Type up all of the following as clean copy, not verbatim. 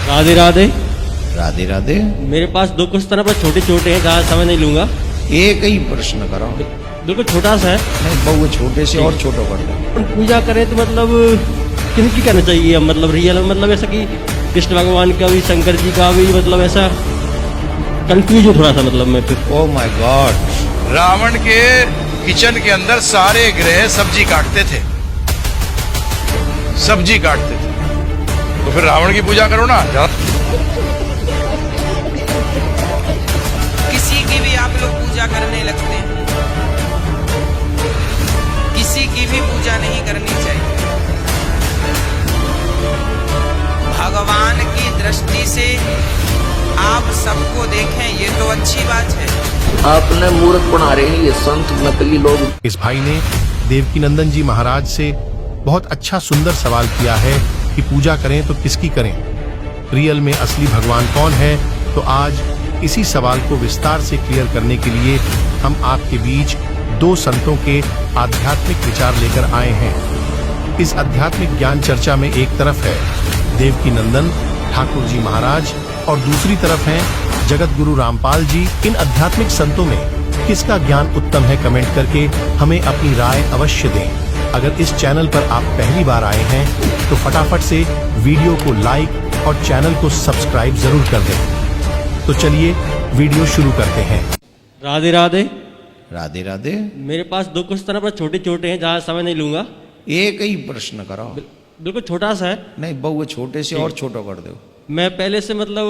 राधे राधे। राधे राधे। मेरे पास दो क्वेश्चन है पर छोटे छोटे हैं, ज़्यादा समय नहीं लूंगा। एक ही प्रश्न करो। बिल्कुल छोटा सा है। नहीं बहु छोटे से और छोटा कर दो। पूजा करें तो मतलब किनकी करना चाहिए, मतलब रियल मतलब ऐसा कि कृष्ण भगवान का भी शंकर जी का भी, मतलब ऐसा कंफ्यूज हूँ थोड़ा सा, मतलब मैं फिर। Oh my God. रावण के किचन के अंदर सारे ग्रह सब्जी काटते थे, सब्जी काटते थे, तो फिर रावण की पूजा करो ना। किसी की भी आप लोग पूजा करने लगते हैं, किसी की भी पूजा नहीं करनी चाहिए। भगवान की दृष्टि से आप सबको देखें, ये तो अच्छी बात है। आपने मूर्ख बना रहे हैं ये संत नकली लोग। इस भाई ने देवकीनंदन जी महाराज से बहुत अच्छा सुंदर सवाल किया है कि पूजा करें तो किसकी करें, रियल में असली भगवान कौन है। तो आज इसी सवाल को विस्तार से क्लियर करने के लिए हम आपके बीच दो संतों के आध्यात्मिक विचार लेकर आए हैं। इस आध्यात्मिक ज्ञान चर्चा में एक तरफ है देवकीनंदन ठाकुर जी महाराज और दूसरी तरफ हैं जगत गुरु रामपाल जी। इन आध्यात्मिक संतों में किसका ज्ञान उत्तम है, कमेंट करके हमें अपनी राय अवश्य दें। अगर इस चैनल पर आप पहली बार आए हैं तो फटाफट से वीडियो को लाइक और चैनल को सब्सक्राइब जरूर कर दें। तो चलिए वीडियो शुरू करते हैं। राधे राधे। राधे राधे। मेरे पास दो क्वेश्चन है पर छोटे छोटे हैं, ज़्यादा समय नहीं लूंगा। एक ही प्रश्न करो। बिल्कुल छोटा सा है। नहीं बहु छोटे से और छोटा कर दो। मैं पहले से मतलब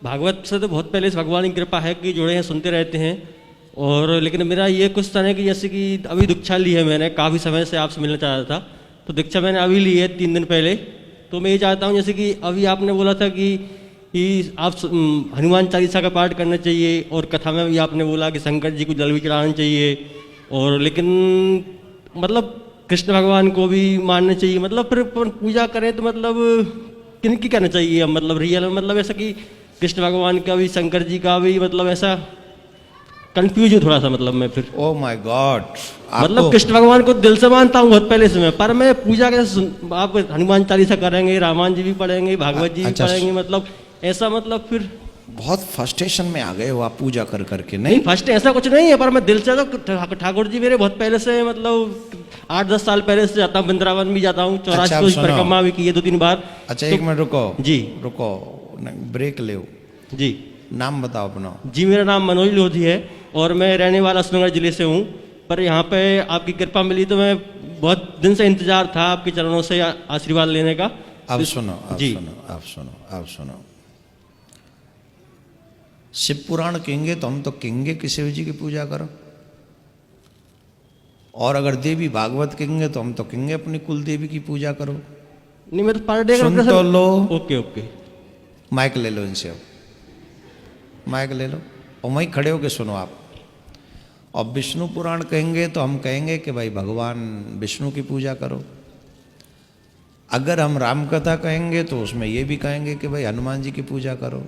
भागवत से तो बहुत पहले से भगवान की कृपा है कि जुड़े हैं, सुनते रहते हैं। और लेकिन मेरा ये क्वेश्चन है कि जैसे कि अभी दीक्षा ली है मैंने, काफ़ी समय से आपसे मिलना चाह रहा था, तो दीक्षा मैंने अभी ली है 3 दिन पहले। तो मैं ये चाहता हूँ जैसे कि अभी आपने बोला था कि आप हनुमान चालीसा का पाठ करना चाहिए, और कथा में भी आपने बोला कि शंकर जी को जल भी चढ़ाना चाहिए, और लेकिन मतलब कृष्ण भगवान को भी मानना चाहिए। मतलब फिर पूजा करें तो मतलब किनकी करना चाहिए, मतलब रियल मतलब ऐसा कि कृष्ण भगवान का भी शंकर जी का भी, मतलब ऐसा कंफ्यूज हूँ थोड़ा सा, मतलब मैं फिर। Oh my God. मतलब कृष्ण भगवान को दिल से मानता हूँ बहुत पहले से मैं, पर मैं पूजा कैसे आप हनुमान चालीसा करेंगे, रामायण जी भी पढ़ेंगे, भागवत जी भी पढ़ेंगे, मतलब ऐसा मतलब फिर बहुत फ्रस्ट्रेशन में आ गए हो आप पूजा कर करके। नहीं फर्स्ट ऐसा कुछ नहीं है, पर मैं दिल से तो ठाकुर जी मेरे बहुत पहले से, मतलब 8-10 साल पहले से जाता हूँ, वृंदावन भी जाता हूँ, 84 कोष परिक्रमा भी की है 2-3 बार। अच्छा एक मिनट रुको जी, रुको, ब्रेक ले जी। नाम बताओ अपना। जी मेरा नाम मनोज लोधी है और मैं रहने वाला अशोकनगर जिले से हूँ। पर यहाँ पे आपकी कृपा मिली तो मैं बहुत दिन से इंतजार था आपके चरणों से आशीर्वाद लेने का। अब सुनो, अब जी। सुनो, अब सुनो, अब सुनो। शिव पुराण कहेंगे तो हम तो कहेंगे कि शिव जी की पूजा करो, और अगर देवी भागवत कहेंगे तो हम तो कहेंगे अपनी कुल देवी की पूजा करो। नहीं मैं तो पर डे सुन तो लो। Okay okay. माइक ले लो इनसे, माइक ले लो और वहीं खड़े होके सुनो आप। और विष्णु पुराण कहेंगे तो हम कहेंगे कि भाई भगवान विष्णु की पूजा करो। अगर हम राम कथा कहेंगे तो उसमें ये भी कहेंगे कि भाई हनुमान जी की पूजा करो।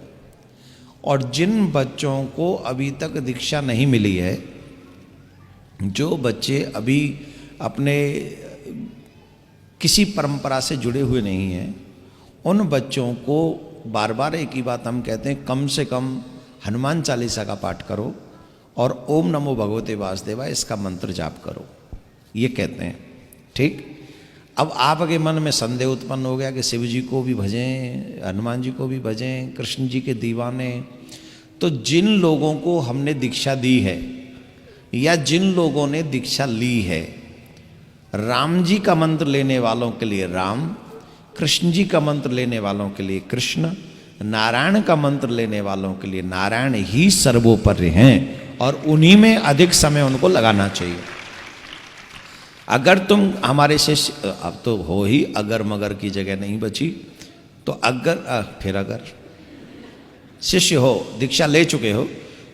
और जिन बच्चों को अभी तक दीक्षा नहीं मिली है, जो बच्चे अभी अपने किसी परंपरा से जुड़े हुए नहीं हैं, उन बच्चों को बार बार एक ही बात हम कहते हैं, कम से कम हनुमान चालीसा का पाठ करो और ओम नमो भगवते वासुदेवाय इसका मंत्र जाप करो, ये कहते हैं। ठीक। अब आपके मन में संदेह उत्पन्न हो गया कि शिव जी को भी भजें, हनुमान जी को भी भजें, कृष्ण जी के दीवाने। तो जिन लोगों को हमने दीक्षा दी है या जिन लोगों ने दीक्षा ली है, राम जी का मंत्र लेने वालों के लिए राम, कृष्ण जी का मंत्र लेने वालों के लिए कृष्ण, नारायण का मंत्र लेने वालों के लिए नारायण ही सर्वोपरि हैं, और उन्हीं में अधिक समय उनको लगाना चाहिए। अगर तुम हमारे शिष्य, अब तो हो ही अगर मगर की जगह नहीं बची, तो अगर शिष्य हो, दीक्षा ले चुके हो,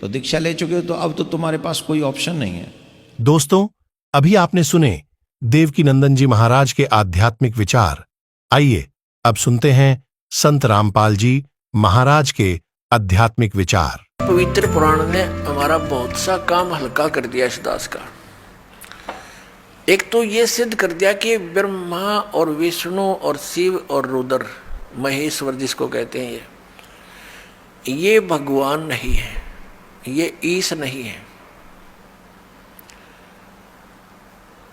तो दीक्षा ले चुके हो तो अब तो तुम्हारे पास कोई ऑप्शन नहीं है। दोस्तों, अभी आपने सुने देवकीनंदन जी महाराज के आध्यात्मिक विचार। आइए अब सुनते हैं संत रामपाल जी महाराज के आध्यात्मिक विचार। पवित्र पुराण ने हमारा बहुत सा काम हल्का कर दिया इस दास का। एक तो ये सिद्ध कर दिया कि ब्रह्मा और विष्णु और शिव और रुद्र महेश्वर जिसको कहते हैं, ये भगवान नहीं है, ये ईश नहीं है।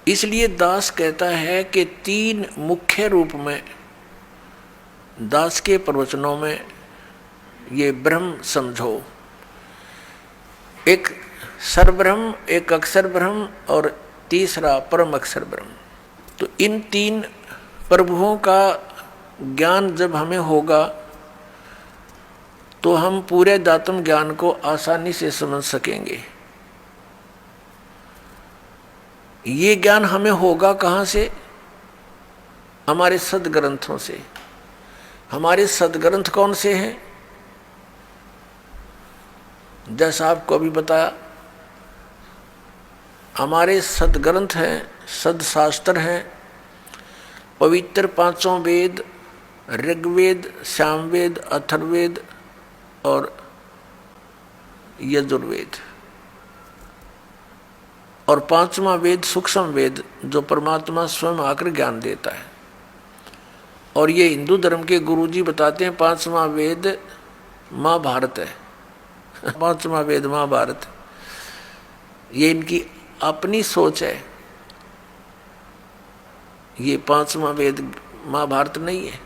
इसलिए दास कहता है कि तीन मुख्य रूप में दास के प्रवचनों में ये ब्रह्म समझो, एक सरब्रह्म, एक अक्षर ब्रह्म और तीसरा परम अक्षर ब्रह्म। तो इन तीन प्रभुओं का ज्ञान जब हमें होगा तो हम पूरे दातम ज्ञान को आसानी से समझ सकेंगे। ये ज्ञान हमें होगा कहाँ से? हमारे सदग्रंथों से। हमारे सदग्रंथ कौन से हैं? जैसा आपको अभी बताया, हमारे सदग्रंथ हैं, सदशास्त्र हैं, पवित्र पांचों वेद, ऋग्वेद, सामवेद, अथर्ववेद और यजुर्वेद, और पांचवा वेद सूक्ष्म वेद जो परमात्मा स्वयं आकर ज्ञान देता है। और ये हिंदू धर्म के गुरुजी बताते हैं पांचवा वेद महाभारत है। पांचवा वेद महाभारत, ये इनकी अपनी सोच है। ये पांचवा वेद महाभारत नहीं है।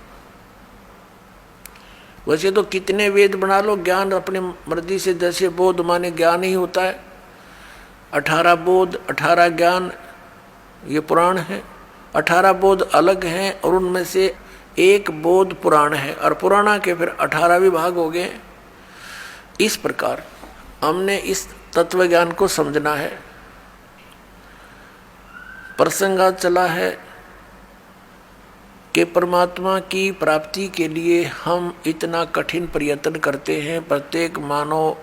वैसे तो कितने वेद बना लो, ज्ञान अपने मर्जी से, जैसे बोध माने ज्ञान ही होता है। 18 बोध, 18 ज्ञान, ये पुराण है। 18 बोध अलग हैं और उनमें से एक बोध पुराण है, और पुराणा के फिर 18 विभाग हो गए। इस प्रकार हमने इस तत्व ज्ञान को समझना है। प्रसंग चला है कि परमात्मा की प्राप्ति के लिए हम इतना कठिन प्रयत्न करते हैं। प्रत्येक मानव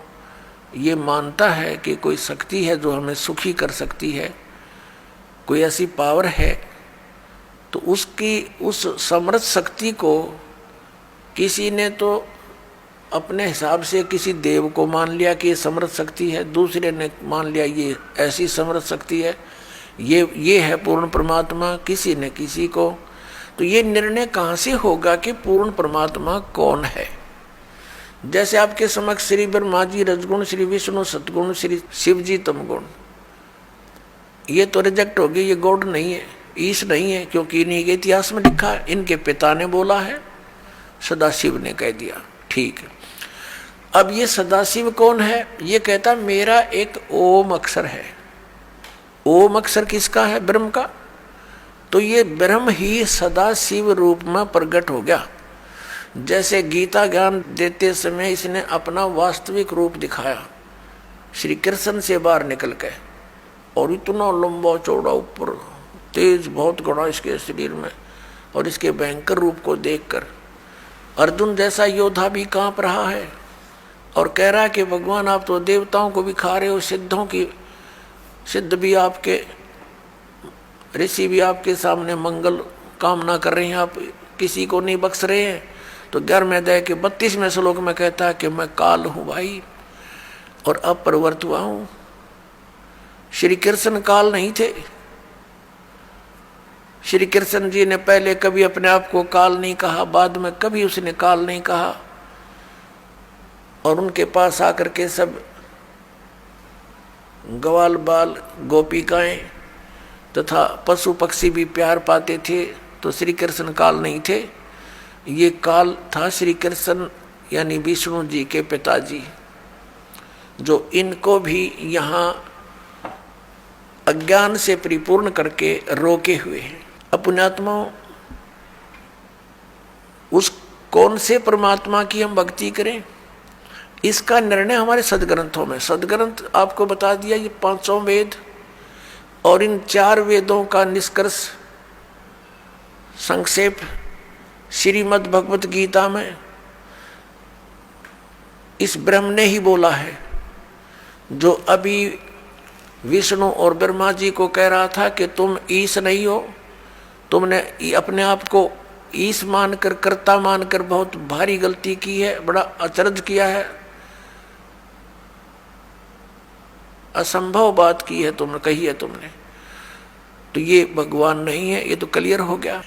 ये मानता है कि कोई शक्ति है जो हमें सुखी कर सकती है, कोई ऐसी पावर है। तो उसकी उस समर्थ शक्ति को किसी ने तो अपने हिसाब से किसी देव को मान लिया कि ये समर्थ शक्ति है, दूसरे ने मान लिया ये ऐसी समर्थ शक्ति है, ये है पूर्ण परमात्मा, किसी ने किसी को। तो ये निर्णय कहाँ से होगा कि पूर्ण परमात्मा कौन है? जैसे आपके समक्ष श्री ब्रह्मा जी रजगुण, श्री विष्णु सतगुण, श्री शिव जी तमगुण, ये तो रिजेक्ट होगी, ये गॉड नहीं है, ईश नहीं है, क्योंकि इन्हीं के इतिहास में लिखा है, इनके पिता ने बोला है, सदाशिव ने कह दिया। ठीक है, अब ये सदाशिव कौन है? ये कहता मेरा एक ओम अक्षर है। ओम अक्षर किसका है? ब्रह्म का। तो ये ब्रह्म ही सदाशिव रूप में प्रकट हो गया। जैसे गीता ज्ञान देते समय इसने अपना वास्तविक रूप दिखाया श्री कृष्ण से बाहर निकल के, और इतना लंबा चौड़ा ऊपर तेज बहुत घना इसके शरीर में, और इसके भयंकर रूप को देखकर अर्जुन जैसा योद्धा भी कांप रहा है और कह रहा है कि भगवान आप तो देवताओं को भी खा रहे हो, सिद्धों की सिद्ध भी आपके, ऋषि भी आपके सामने मंगल कामना कर रहे हैं, आप किसी को नहीं बख्श रहे हैं। तो 11वें अध्याय के 32वें श्लोक में कहता है कि मैं काल हूँ भाई और अब प्रवृत्त हुआ हूँ। श्री कृष्ण काल नहीं थे। श्री कृष्ण जी ने पहले कभी अपने आप को काल नहीं कहा, बाद में कभी उसने काल नहीं कहा, और उनके पास आकर के सब ग्वाल बाल गोपिकाएं तथा पशु पक्षी भी प्यार पाते थे। तो श्री कृष्ण काल नहीं थे, ये काल था श्री कृष्ण यानी विष्णु जी के पिताजी, जो इनको भी यहाँ अज्ञान से परिपूर्ण करके रोके हुए हैं। अपनात्माओं, उस कौन से परमात्मा की हम भक्ति करें, इसका निर्णय हमारे सदग्रंथों में। सदग्रंथ आपको बता दिया, ये 500 वेद और इन 4 वेदों का निष्कर्ष संक्षेप श्रीमद् भगवत गीता में इस ब्रह्म ने ही बोला है, जो अभी विष्णु और ब्रह्मा जी को कह रहा था कि तुम ईश नहीं हो, तुमने अपने आप को ईश मानकर, कर्ता मानकर बहुत भारी गलती की है, बड़ा अचरज किया है, असंभव बात की है तुमने, कही है तुमने। तो ये भगवान नहीं है, ये तो क्लियर हो गया।